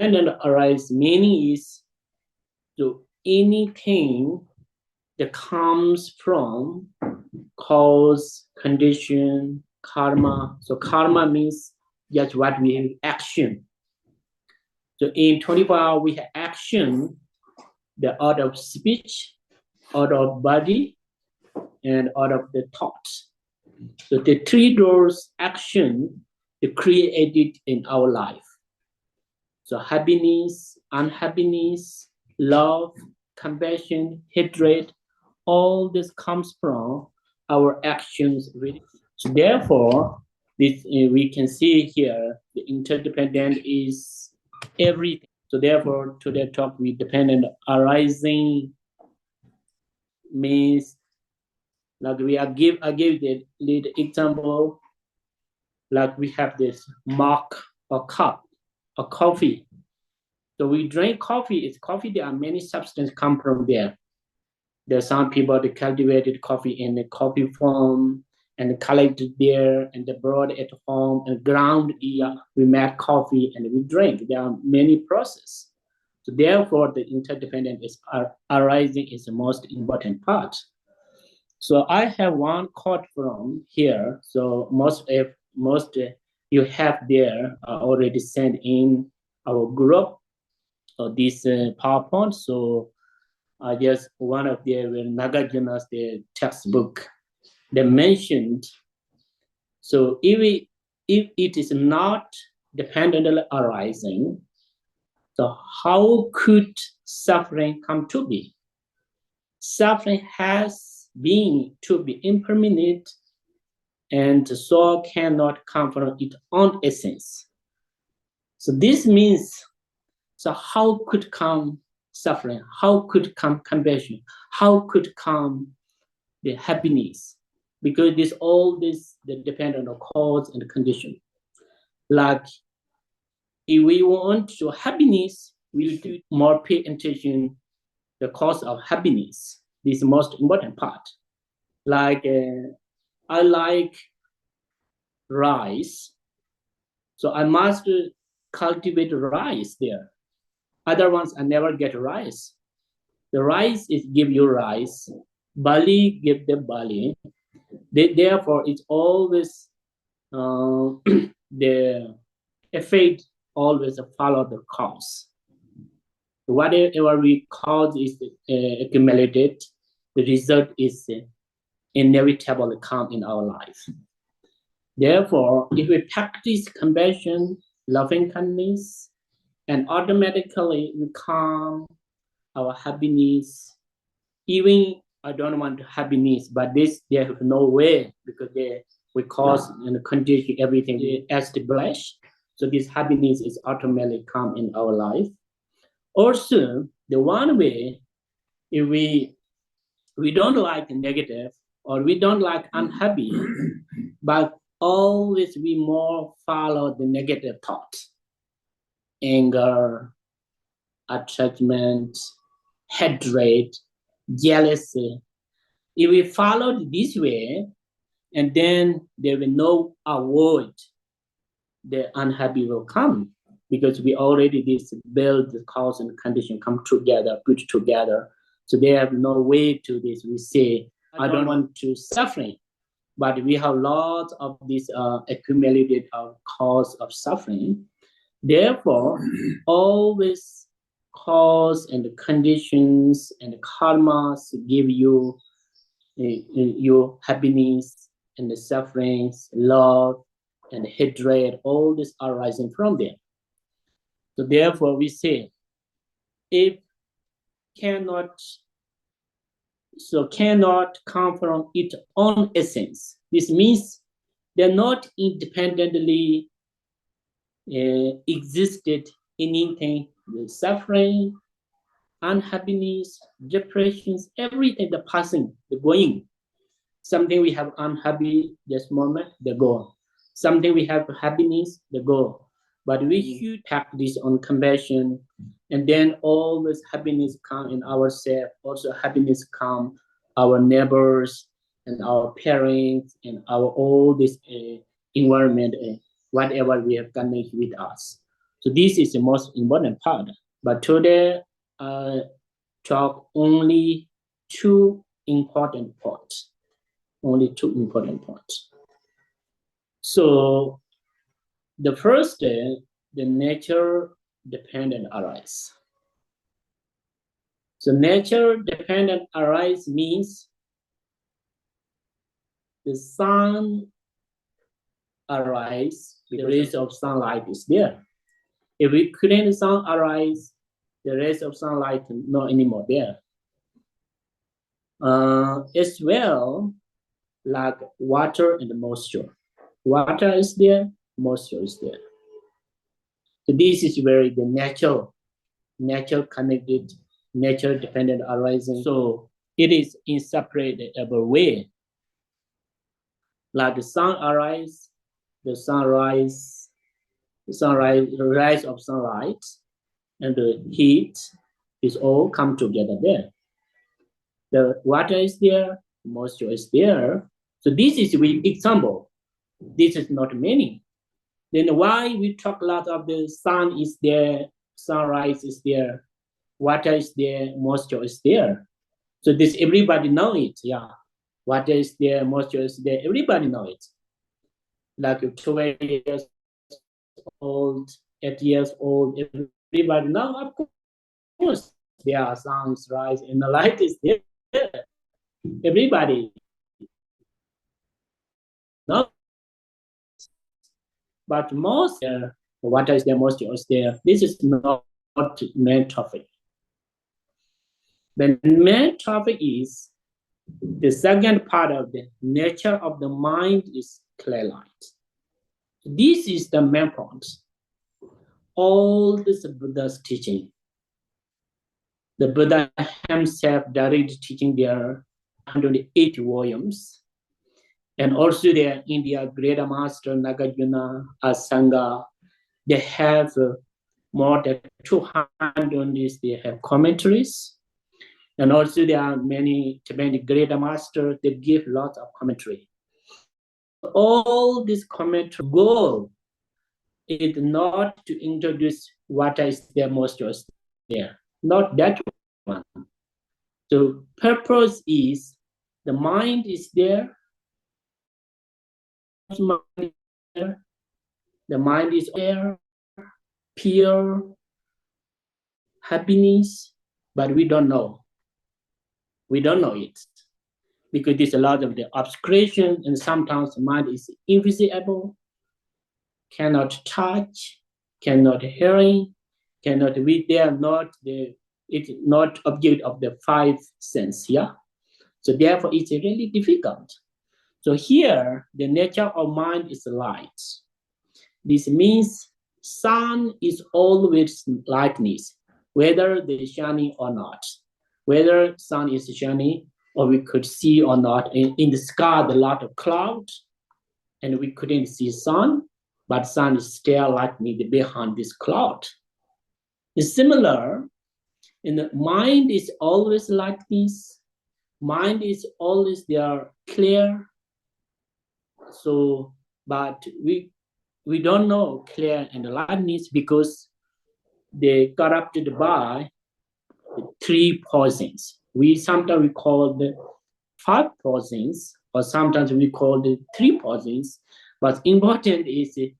independent arise meaning is so anything that comes from cause, condition, karma. So karma means just what we have action. So in 24 hours, we have action, the out of speech, out of body, and out of the thoughts. So the three doors action they created in our life. So happiness, unhappiness, love, compassion, hatred, all this comes from our actions. So therefore, this we can see here the interdependent is everything. So therefore, today talk with dependent arising means like I give the lead example like we have this mug or cup or coffee. So we drink coffee. It's coffee. There are many substances come from there. There are some people that cultivated coffee in the coffee farm and collected there and they brought it home and ground here. We make coffee and we drink. There are many processes. So therefore, the interdependent is arising is the most important part. So I have one quote from here. So most you have there already sent in our group or this PowerPoint. So just one of the Nagarjuna's the textbook they mentioned. So if it is not dependently arising, so how could suffering come to be? Suffering has been to be impermanent and the soul cannot come from its own essence. So this means, so how could come suffering? How could come compassion? How could come the happiness? Because this all this they depend on the cause and the condition. Like if we want to happiness, we do more pay attention the cause of happiness. This is the most important part. Like I like rice, so I must cultivate rice there. Other ones I never get rice. The rice is give you rice, barley give them barley. Therefore, it's always the effect always follow the cause. Whatever we cause is accumulated, the result is inevitably come in our life. Therefore, if we practice compassion, loving kindness, and automatically we calm our happiness. Even I don't want happiness, but this they have no way because we cause and condition everything established. So this happiness is automatically come in our life. Also, the one way if we don't like negative or we don't like unhappy, but always we more follow the negative thoughts, anger, attachment, hatred, jealousy. If we follow this way, and then there will no avoid the unhappy will come because we already this build the cause and condition come together, put together. So they have no way to this. We say, I don't want to suffering, but we have lots of this accumulated cause of suffering. Therefore, always cause and the conditions and the karmas give you your happiness and the sufferings, love and hatred, all this arising from them. So therefore we say, if cannot come from its own essence. This means they're not independently existed anything, the suffering, unhappiness, depressions, everything, the passing, the going. Something we have unhappy this moment, they go. Something we have happiness, they go. But we should practice on compassion, and then all this happiness come in ourselves. Also, happiness come our neighbors and our parents and our all this environment, whatever we have connected with us. So this is the most important part. But today, talk only two important parts. Only two important parts. So the first, the nature-dependent arise. So nature-dependent arise means the sun arise, the rays of sunlight is there. If we couldn't sun arise, the rays of sunlight not anymore there. As well, like water and moisture. Water is there, moisture is there. So this is where the nature connected, nature dependent arising. So it is inseparable way. Like the sun arise, the sunrise, the rise of sunlight, and the heat is all come together there. The water is there, moisture is there. So this is the example. This is not many. Then why we talk a lot of the sun is there, sunrise is there, water is there, moisture is there. So this everybody know it, yeah. Water is there, moisture is there, everybody know it. Like 12 years old, 8 years old, everybody know, of course, there are suns, rise, and the light is there. Everybody know. But most water is there, moisture is there. This is not main topic. The main topic is the second part of the nature of the mind is clear light. This is the main point. All this Buddha's teaching. The Buddha himself directly teaching their 108 volumes. And also their India Great Master Nagarjuna, Asanga, they have more than 200, they have commentaries. And also there are many Tibetan Great Masters, they give lots of commentary. All this commentary goal is not to introduce what is there, most is there, not that one. The purpose is the mind is there, the mind is there, pure happiness, but we don't know. We don't know it because there's a lot of the obscuration, and sometimes the mind is invisible, cannot touch, cannot hearing, cannot read. They are not it's not object of the five sense. Yeah, so therefore it's really difficult. So here the nature of mind is light. This means sun is always lightness, whether they shining or not. Whether sun is shining or we could see or not. In the sky, a lot of clouds, and we couldn't see sun, but sun is still lightning behind this cloud. It's similar, and the mind is always like this. Mind is always there clear. So, but we don't know clear and lightness because they corrupted by the three poisons. Sometimes we call the five poisons, or sometimes we call the three poisons. But important is the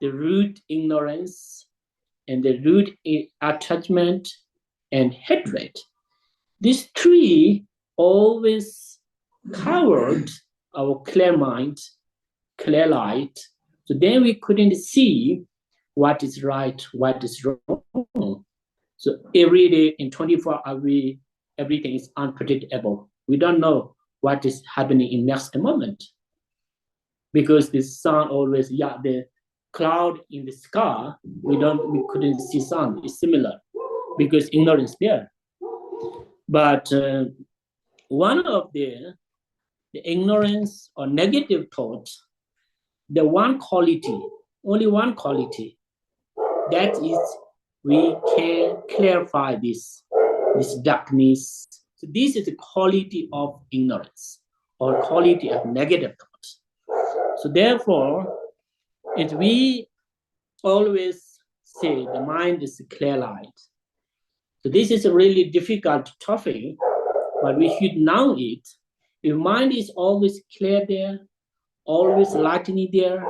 root ignorance and the root attachment and hatred. These three always covered our clear mind, clear light. So then we couldn't see what is right, what is wrong. So every day in 24 hours, everything is unpredictable. We don't know what is happening in next moment. Because the sun always, the cloud in the sky, we couldn't see sun. It's similar because ignorance there. But one of the ignorance or negative thoughts, the one quality, only one quality, that is we can clarify this darkness. So this is the quality of ignorance or quality of negative thoughts. So therefore, if we always say the mind is clear light. So this is a really difficult topic, but we should know it. If mind is always clear there, always lightning there,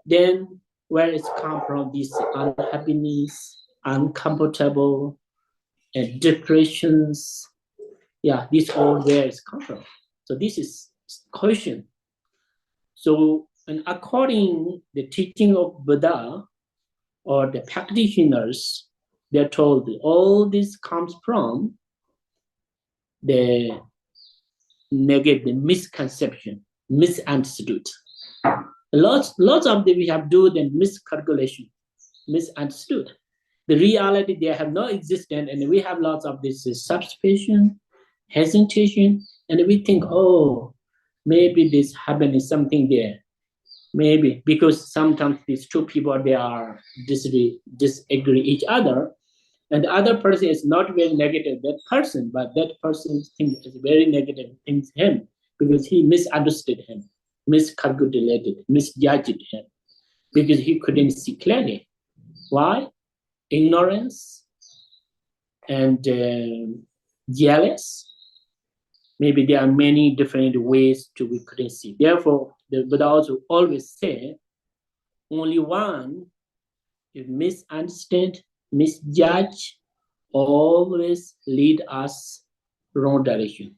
then where it's come from this unhappiness, uncomfortable, and depressions? Yeah, this all where it's come from. So this is question. So, and according the teaching of Buddha or the practitioners, they're told that all this comes from the negative misconception, misunderstood. Lots of them we have do the miscalculation, misunderstood. The reality they have no existence, and we have lots of this substitution, hesitation, and we think, oh, maybe this happening something there. Maybe because sometimes these two people they are disagree each other, and the other person is not very negative that person, but that person thinks is very negative in him because he misunderstood him, miscalculated, misjudged him because he couldn't see clearly. Why? Ignorance and jealous. Maybe there are many different ways to we couldn't see. Therefore, the Buddha also always say, only one, if misunderstand, misjudge, always lead us wrong direction,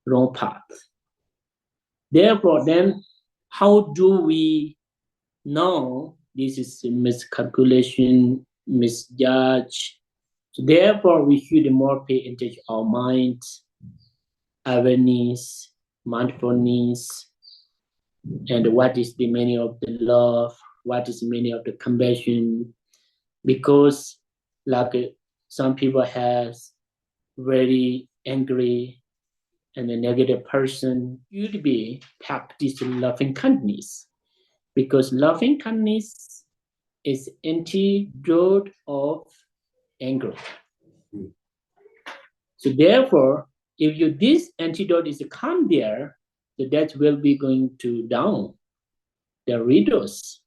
wrong path. Therefore, then how do we know this is miscalculation, misjudge? So therefore, we should more pay attention to our mind, awareness, mindfulness, and what is the meaning of the love, what is the meaning of the compassion, because like some people has very angry and a negative person, you'd be practice loving kindness, because loving kindness is antidote of anger. So therefore, if you this antidote is come there, the death will be going to down, the reduce.